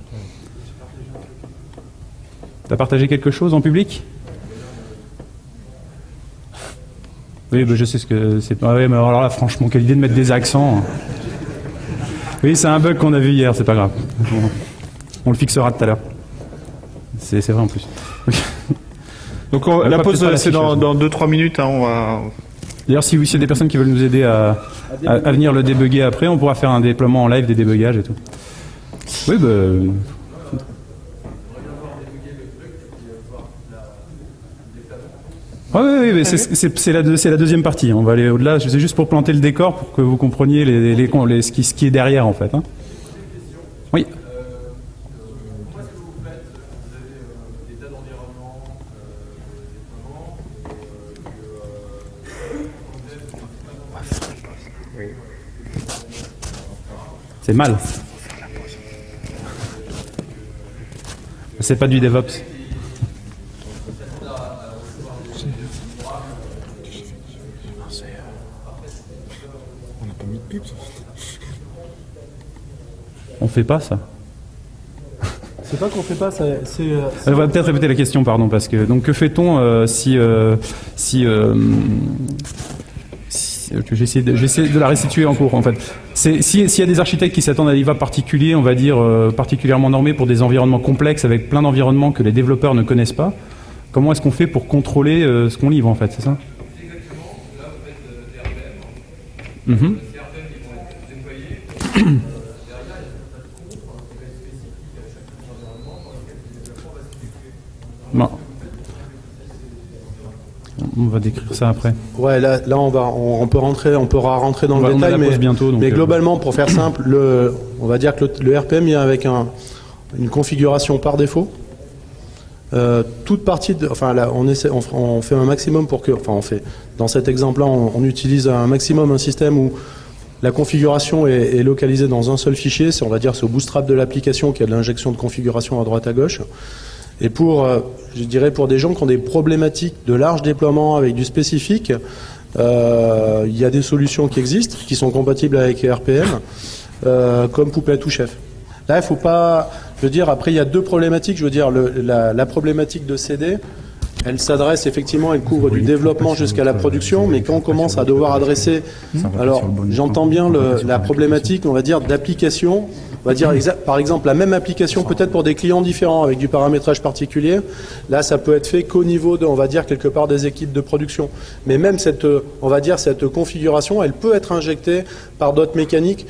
T'as partagé quelque chose en public? Oui, bah je sais ce que c'est. Ah oui, mais alors là, franchement, quelle idée de mettre des accents. Oui, c'est un bug qu'on a vu hier, c'est pas grave. On le fixera tout à l'heure. C'est vrai en plus. Donc la pause, c'est dans 2-3 minutes. Hein, on va... D'ailleurs, si il y a des personnes qui veulent nous aider à venir le débugger après, on pourra faire un déploiement en live des débugages et tout. Oui, bah... Oui, mais c'est la deuxième partie. On va aller au-delà. C'est juste pour planter le décor pour que vous compreniez ce qui est derrière, en fait. Hein. Oui. Comment est-ce que vous faites? Vous avez des tas d'environnements, c'est mal. C'est pas du DevOps. On fait pas ça. C'est pas qu'on fait pas ça. On va peut-être répéter la question, pardon, parce que donc que fait-on si j'essaie de la restituer en cours en fait. S'il y a des architectes qui s'attendent à des livrables particuliers, on va dire particulièrement normés pour des environnements complexes avec plein d'environnements que les développeurs ne connaissent pas, comment est-ce qu'on fait pour contrôler ce qu'on livre en fait, c'est ça? Non. On va décrire ça après. Ouais, là on pourra rentrer dans le détail, mais globalement, pour faire simple, on va dire que le RPM vient avec une configuration par défaut. toute partie, on fait un maximum pour que, dans cet exemple-là, on utilise un maximum un système où la configuration est localisée dans un seul fichier, on va dire, c'est au bootstrap de l'application qu'il y a de l'injection de configuration à droite à gauche. Et je dirais pour des gens qui ont des problématiques de large déploiement avec du spécifique, il y a des solutions qui existent, qui sont compatibles avec RPM, comme Puppet ou Chef. Là, il faut pas, je veux dire, après il y a deux problématiques. Je veux dire, la problématique de CD, elle s'adresse effectivement, elle couvre du développement jusqu'à la production, mais quand on commence à devoir adresser, alors j'entends bien la problématique, on va dire, d'application, on va dire par exemple la même application peut-être pour des clients différents avec du paramétrage particulier. Là, ça peut être fait qu'au niveau de, on va dire quelque part des équipes de production. Mais même cette, on va dire cette configuration, elle peut être injectée par d'autres mécaniques.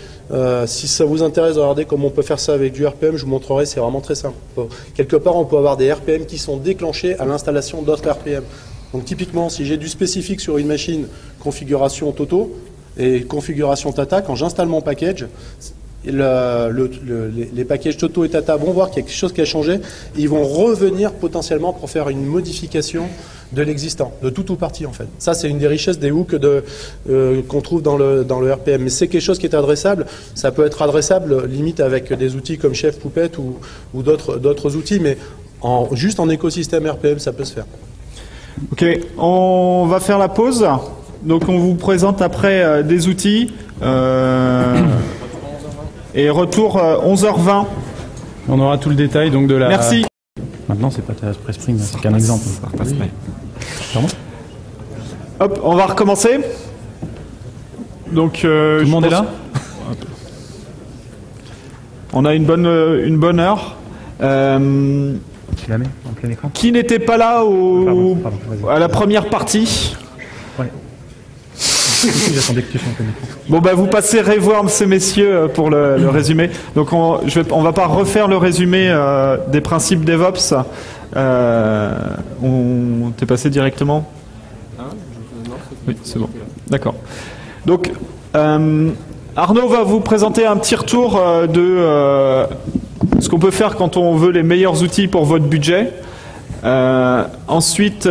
Si ça vous intéresse de regarder comment on peut faire ça avec du RPM, je vous montrerai, c'est vraiment très simple. Quelque part, on peut avoir des RPM qui sont déclenchés à l'installation d'autres RPM. Donc typiquement, si j'ai du spécifique sur une machine, configuration Toto et configuration Tata, quand j'installe mon package, les packages Toto et Tata vont voir qu'il y a quelque chose qui a changé, et ils vont revenir potentiellement pour faire une modification de l'existant, de tout ou partie en fait. Ça, c'est une des richesses des hooks qu'on trouve dans le RPM. Mais c'est quelque chose qui est adressable. Ça peut être adressable limite avec des outils comme Chef, Puppet ou d'autres outils, mais juste en écosystème RPM, ça peut se faire. Ok, on va faire la pause. Donc on vous présente après des outils. Et retour 11h20. On aura tout le détail donc de la... Merci. Maintenant, c'est pas Press Spring, c'est qu'un exemple. Pardon ? Hop, on va recommencer. Donc, tout le monde est là ? On a une bonne heure. Tu la mets en plein écran ? Qui n'était pas là à la première partie ? Ouais. J'attendais que tu sois en plein écran. Bon, bah, vous passerez voir ces messieurs pour le résumé. Donc, on va pas refaire le résumé des principes DevOps. On t'est passé directement ? Oui, c'est bon. D'accord. Donc, Arnaud va vous présenter un petit retour de ce qu'on peut faire quand on veut les meilleurs outils pour votre budget. Ensuite,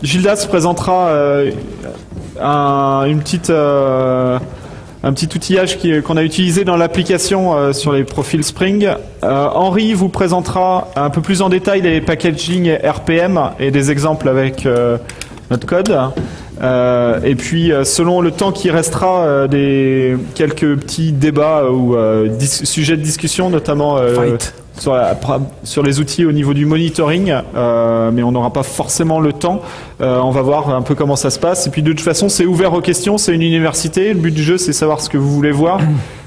Gildas présentera un petit outillage qu'on a utilisé dans l'application sur les profils Spring. Henri vous présentera un peu plus en détail les packaging RPM et des exemples avec notre code. Et puis, selon le temps qui restera, quelques petits débats ou sujets de discussion, notamment sur les outils au niveau du monitoring, mais on n'aura pas forcément le temps. On va voir un peu comment ça se passe. Et puis de toute façon, c'est ouvert aux questions, c'est une université. Le but du jeu, c'est savoir ce que vous voulez voir.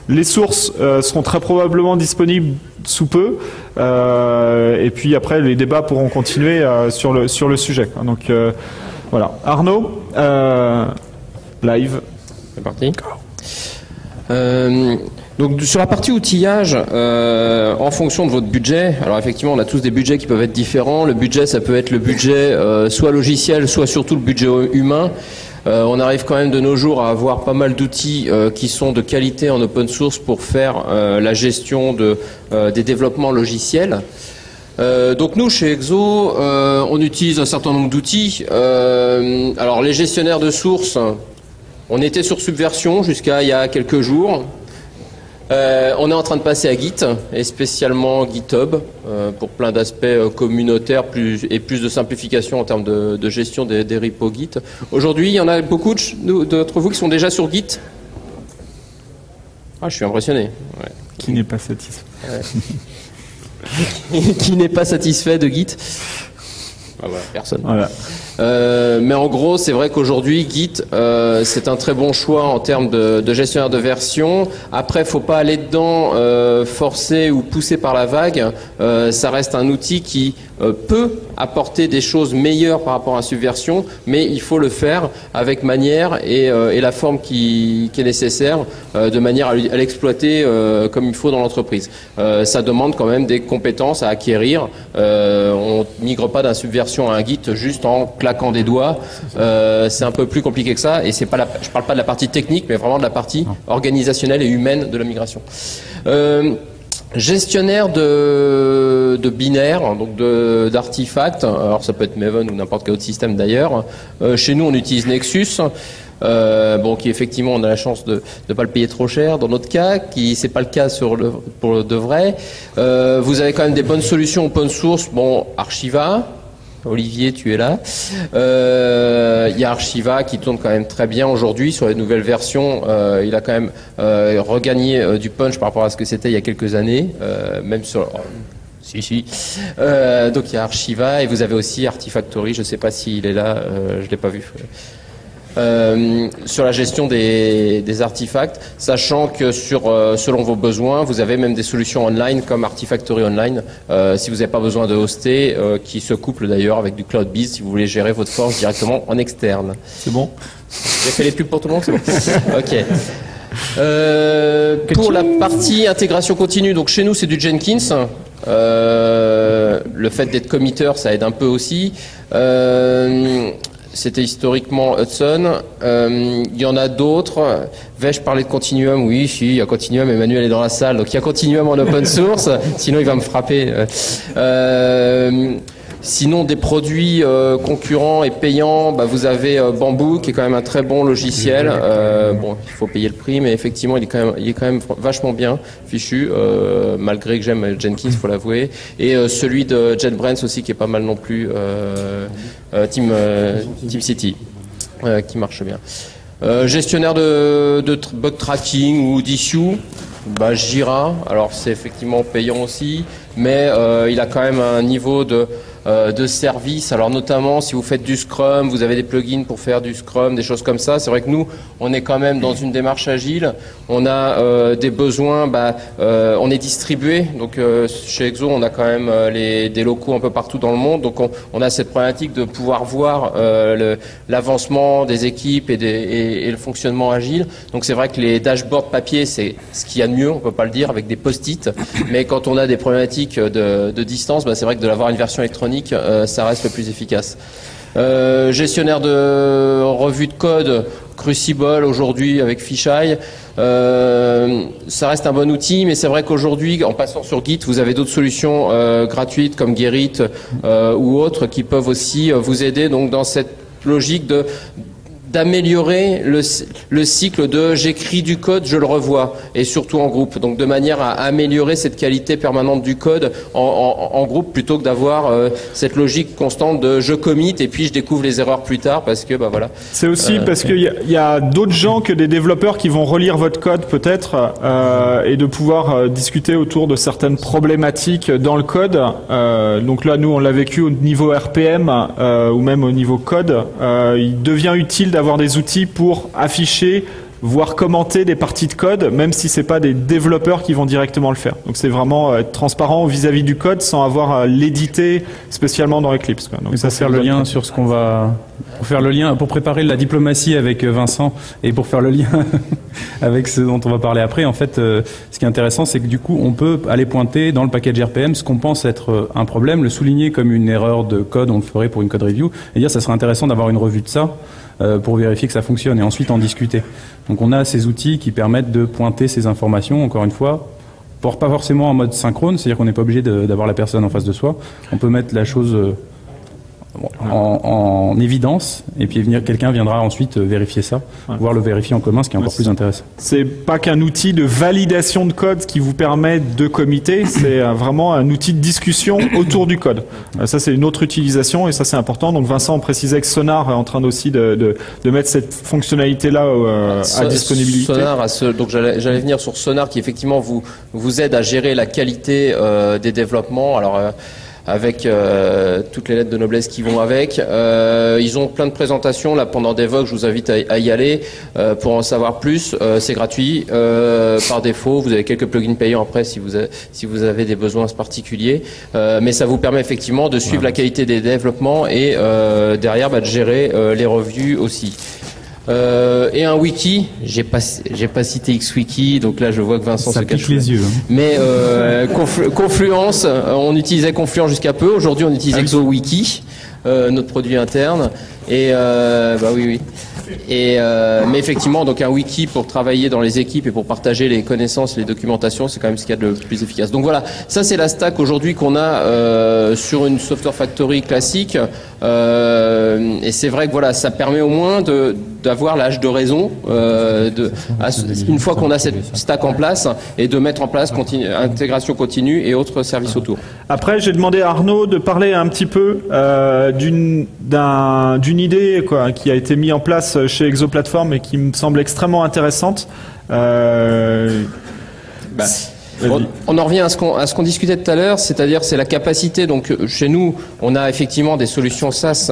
Les sources seront très probablement disponibles sous peu. Et puis après, les débats pourront continuer sur le sujet. Donc voilà. Arnaud, live. C'est parti. Donc sur la partie outillage, en fonction de votre budget, alors effectivement on a tous des budgets qui peuvent être différents. Le budget, ça peut être le budget soit logiciel, soit surtout le budget humain. On arrive quand même de nos jours à avoir pas mal d'outils qui sont de qualité en open source pour faire la gestion des développements logiciels. Donc nous chez Exo, on utilise un certain nombre d'outils. Alors les gestionnaires de sources, on était sur Subversion jusqu'à il y a quelques jours. On est en train de passer à Git, et spécialement GitHub, pour plein d'aspects communautaires et plus de simplification en termes de gestion des repos Git. Aujourd'hui, il y en a beaucoup d'entre vous qui sont déjà sur Git. Ah, je suis impressionné. Ouais. Qui n'est pas satisfait. Qui n'est pas satisfait de Git? Ah voilà, personne. Voilà. Mais en gros, c'est vrai qu'aujourd'hui, Git, c'est un très bon choix en termes de gestionnaire de version. Après, faut pas aller dedans forcer ou pousser par la vague. Ça reste un outil qui peut apporter des choses meilleures par rapport à Subversion, mais il faut le faire avec manière et la forme qui est nécessaire, de manière à l'exploiter comme il faut dans l'entreprise. Ça demande quand même des compétences à acquérir. On migre pas d'un Subversion à un Git juste en claquant des doigts. C'est un peu plus compliqué que ça, et c'est pas je parle pas de la partie technique, mais vraiment de la partie organisationnelle et humaine de la migration. Gestionnaire de binaires, donc d'artefacts. Alors ça peut être Maven ou n'importe quel autre système d'ailleurs. Chez nous, on utilise Nexus. Qui effectivement on a la chance de ne pas le payer trop cher dans notre cas, qui c'est pas le cas pour de vrai. Vous avez quand même des bonnes solutions open source. Bon, Archiva. Olivier, tu es là. Il y a Archiva qui tourne quand même très bien aujourd'hui sur les nouvelles versions. Il a quand même regagné du punch par rapport à ce que c'était il y a quelques années, même sur. Donc il y a Archiva et vous avez aussi Artifactory. Je ne sais pas s'il est là. Je l'ai pas vu. Sur la gestion des artefacts, sachant que selon vos besoins, vous avez même des solutions online comme Artifactory Online, si vous n'avez pas besoin de hoster, qui se couple d'ailleurs avec du CloudBees si vous voulez gérer votre force directement en externe. C'est bon. J'ai fait les pubs pour tout le monde, c'est bon. Ok. Pour la partie intégration continue, donc chez nous c'est du Jenkins. Le fait d'être committeur, ça aide un peu aussi. C'était historiquement Hudson. Il y en a d'autres. Vais-je parler de Continuum? Oui, si, il y a Continuum. Emmanuel est dans la salle. Donc il y a Continuum en open source. Sinon, il va me frapper. Sinon, des produits concurrents et payants, vous avez Bamboo, qui est quand même un très bon logiciel. Il faut payer le prix, mais effectivement, il est quand même vachement bien fichu, malgré que j'aime Jenkins, faut l'avouer. Et celui de JetBrains aussi, qui est pas mal non plus, TeamCity, qui marche bien. Gestionnaire de bug tracking ou d'issue, Jira. Alors, c'est effectivement payant aussi, mais il a quand même un niveau de service. Alors notamment si vous faites du Scrum, vous avez des plugins pour faire du Scrum, des choses comme ça. C'est vrai que nous, on est quand même dans une démarche agile. On a des besoins, on est distribué. Donc chez Exo, on a quand même des locaux un peu partout dans le monde. Donc on a cette problématique de pouvoir voir l'avancement des équipes et le fonctionnement agile. Donc c'est vrai que les dashboards papier, c'est ce qu'il y a de mieux, on peut pas le dire, avec des post-it. Mais quand on a des problématiques de distance, c'est vrai que de l'avoir une version électronique, ça reste le plus efficace. Gestionnaire de revue de code, Crucible aujourd'hui avec Fisheye. Ça reste un bon outil, mais c'est vrai qu'aujourd'hui, en passant sur Git, vous avez d'autres solutions gratuites comme Gerrit ou autres qui peuvent aussi vous aider donc dans cette logique d'améliorer le cycle de j'écris du code, je le revois, et surtout en groupe. Donc de manière à améliorer cette qualité permanente du code en groupe, plutôt que d'avoir cette logique constante de je commit et puis je découvre les erreurs plus tard parce que voilà. C'est aussi parce qu'il y a d'autres gens que des développeurs qui vont relire votre code peut-être et de pouvoir discuter autour de certaines problématiques dans le code. Donc là, nous, on l'a vécu au niveau RPM ou même au niveau code. Il devient utile d'avoir des outils pour afficher, voire commenter des parties de code, même si c'est pas des développeurs qui vont directement le faire. Donc c'est vraiment être transparent vis-à-vis du code sans avoir à l'éditer spécialement dans Eclipse. Donc ça, faire le lien sur ce qu'on va, pour faire le lien, pour préparer la diplomatie avec Vincent et pour faire le lien avec ce dont on va parler après. En fait, ce qui est intéressant, c'est que du coup, on peut aller pointer dans le package RPM ce qu'on pense être un problème, le souligner comme une erreur de code, on le ferait pour une code review, et dire ça serait intéressant d'avoir une revue de ça. Pour vérifier que ça fonctionne et ensuite en discuter. Donc on a ces outils qui permettent de pointer ces informations, encore une fois, pas forcément en mode synchrone, c'est-à-dire qu'on n'est pas obligé d'avoir la personne en face de soi. On peut mettre la chose en évidence et puis quelqu'un viendra ensuite vérifier ça, voire le vérifier en commun, ce qui est encore plus intéressant. C'est pas qu'un outil de validation de code qui vous permet de committer, c'est vraiment un outil de discussion autour du code. Ça, c'est une autre utilisation et ça, c'est important. Donc Vincent précisait que Sonar est en train aussi de mettre cette fonctionnalité-là à disponibilité. Sonar, donc j'allais venir sur Sonar qui effectivement vous aide à gérer la qualité des développements. Alors avec toutes les lettres de noblesse qui vont avec. Ils ont plein de présentations là pendant Devoxx, je vous invite à y aller pour en savoir plus. C'est gratuit par défaut, vous avez quelques plugins payants après si vous avez des besoins particuliers, mais ça vous permet effectivement de suivre la qualité des développements et derrière de gérer les revues aussi. Et un wiki, j'ai pas cité XWiki, donc là je vois que Vincent ça se cache pique les yeux. Hein. Mais Confluence, on utilisait Confluence jusqu'à peu. Aujourd'hui, on utilise ExoWiki, notre produit interne. Et bah oui. Mais effectivement, donc un wiki pour travailler dans les équipes et pour partager les connaissances, les documentations, c'est quand même ce qu'il y a de le plus efficace. Donc voilà, ça c'est la stack aujourd'hui qu'on a sur une Software Factory classique. Et c'est vrai que voilà, ça permet au moins d'avoir l'âge de raison une fois qu'on a cette stack en place et de mettre en place intégration continue et autres services autour. Après, j'ai demandé à Arnaud de parler un petit peu d'une idée qui a été mise en place chez Exoplatform et qui me semble extrêmement intéressante. On en revient à ce qu'on discutait tout à l'heure, c'est-à-dire c'est la capacité. Donc chez nous, on a effectivement des solutions SaaS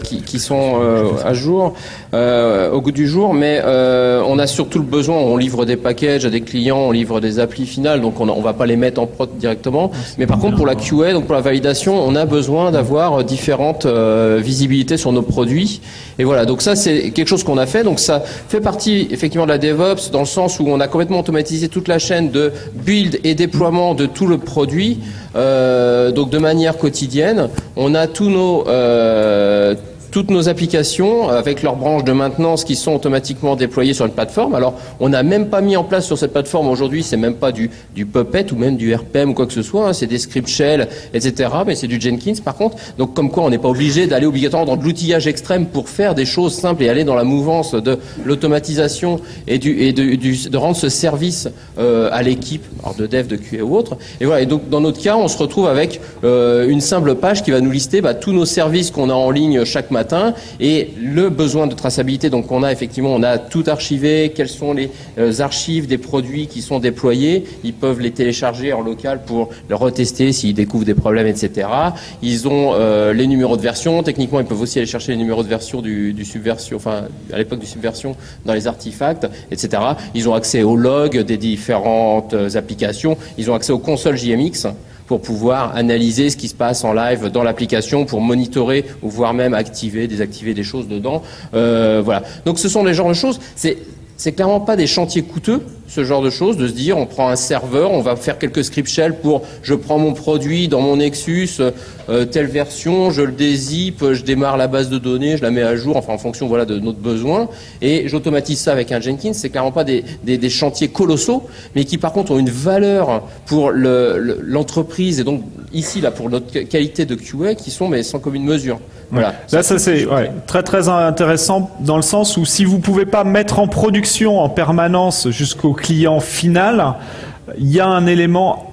qui sont à jour, au goût du jour, mais on a surtout le besoin. On livre des packages à des clients, on livre des applis finales, donc on va pas les mettre en prod directement. Mais par contre, pour la QA, donc pour la validation, on a besoin d'avoir différentes visibilités sur nos produits. Et voilà, donc ça c'est quelque chose qu'on a fait. Donc ça fait partie effectivement de la DevOps dans le sens où on a complètement automatisé toute la chaîne de build et déploiement de tout le produit, donc de manière quotidienne. On a toutes nos applications avec leurs branches de maintenance qui sont automatiquement déployées sur une plateforme. Alors, on n'a même pas mis en place sur cette plateforme aujourd'hui, c'est même pas du Puppet ou même du RPM ou quoi que ce soit, hein, c'est des script shell, etc. Mais c'est du Jenkins par contre. Donc, comme quoi, on n'est pas obligé d'aller obligatoirement dans de l'outillage extrême pour faire des choses simples et aller dans la mouvance de l'automatisation et de rendre ce service à l'équipe, alors de dev, de QA ou autre. Et voilà. Et donc, dans notre cas, on se retrouve avec une simple page qui va nous lister tous nos services qu'on a en ligne chaque matin. Et le besoin de traçabilité, donc on a tout archivé, quelles sont les archives des produits qui sont déployés, ils peuvent les télécharger en local pour le retester s'ils découvrent des problèmes, etc. Ils ont les numéros de version, techniquement ils peuvent aussi aller chercher les numéros de version du Subversion, enfin à l'époque du Subversion dans les artefacts, etc. Ils ont accès aux logs des différentes applications, ils ont accès aux consoles JMX, pour pouvoir analyser ce qui se passe en live dans l'application, pour monitorer ou voire même activer, désactiver des choses dedans. Voilà. Donc ce sont les genres de choses. C'est clairement pas des chantiers coûteux, ce genre de choses, de se dire on prend un serveur, on va faire quelques script shell pour je prends mon produit dans mon Nexus, telle version, je le dézip, je démarre la base de données, je la mets à jour, enfin en fonction voilà de notre besoin, et j'automatise ça avec un Jenkins. C'est clairement pas des chantiers colossaux, mais qui par contre ont une valeur pour l'entreprise et donc ici là pour notre qualité de QA qui sont mais sans commune mesure. Voilà. Là, ça c'est très très intéressant dans le sens où si vous pouvez pas mettre en production en permanence jusqu'au client final, il y a un élément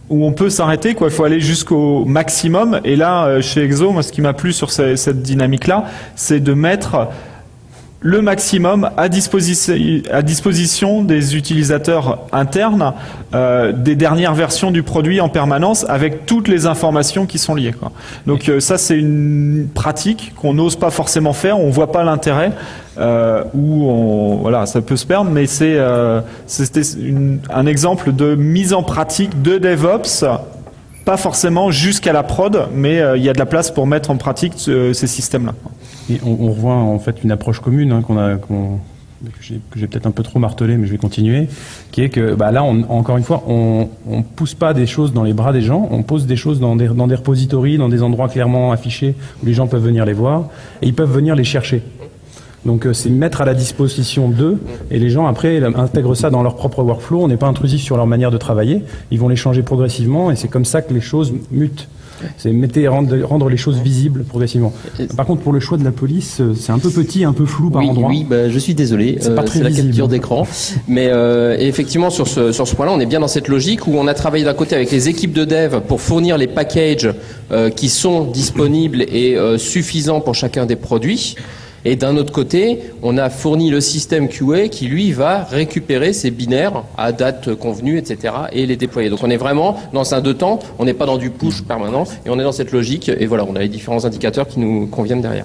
où on peut s'arrêter, quoi. Il faut aller jusqu'au maximum. Et là, chez Exo, moi, ce qui m'a plu sur cette dynamique-là, c'est de mettre le maximum à disposition des utilisateurs internes des dernières versions du produit en permanence avec toutes les informations qui sont liées, quoi. Donc ça c'est une pratique qu'on n'ose pas forcément faire, on voit pas l'intérêt voilà, ça peut se perdre, mais c'était un exemple de mise en pratique de DevOps, pas forcément jusqu'à la prod, mais il y a de la place pour mettre en pratique ces systèmes-là. Et on revoit en fait une approche commune que j'ai peut-être un peu trop martelé, mais je vais continuer, qui est que là, encore une fois, on pousse pas des choses dans les bras des gens, on pose des choses dans des repositories, dans des endroits clairement affichés où les gens peuvent venir les voir et ils peuvent venir les chercher. Donc c'est mettre à la disposition d'eux et les gens après intègrent ça dans leur propre workflow. On n'est pas intrusif sur leur manière de travailler, ils vont les changer progressivement et c'est comme ça que les choses mutent. C'est rendre les choses visibles progressivement. Par contre, pour le choix de la police, c'est un peu petit, un peu flou par endroit. Oui, je suis désolé. C'est pas très la visible. Capture d'écran. Mais effectivement, sur ce point-là, on est bien dans cette logique où on a travaillé d'un côté avec les équipes de dev pour fournir les packages qui sont disponibles et suffisants pour chacun des produits. Et d'un autre côté, on a fourni le système QA qui, lui, va récupérer ces binaires à date convenue, etc. et les déployer. Donc on est vraiment dans un deux temps, on n'est pas dans du push permanent et on est dans cette logique. Et voilà, on a les différents indicateurs qui nous conviennent derrière.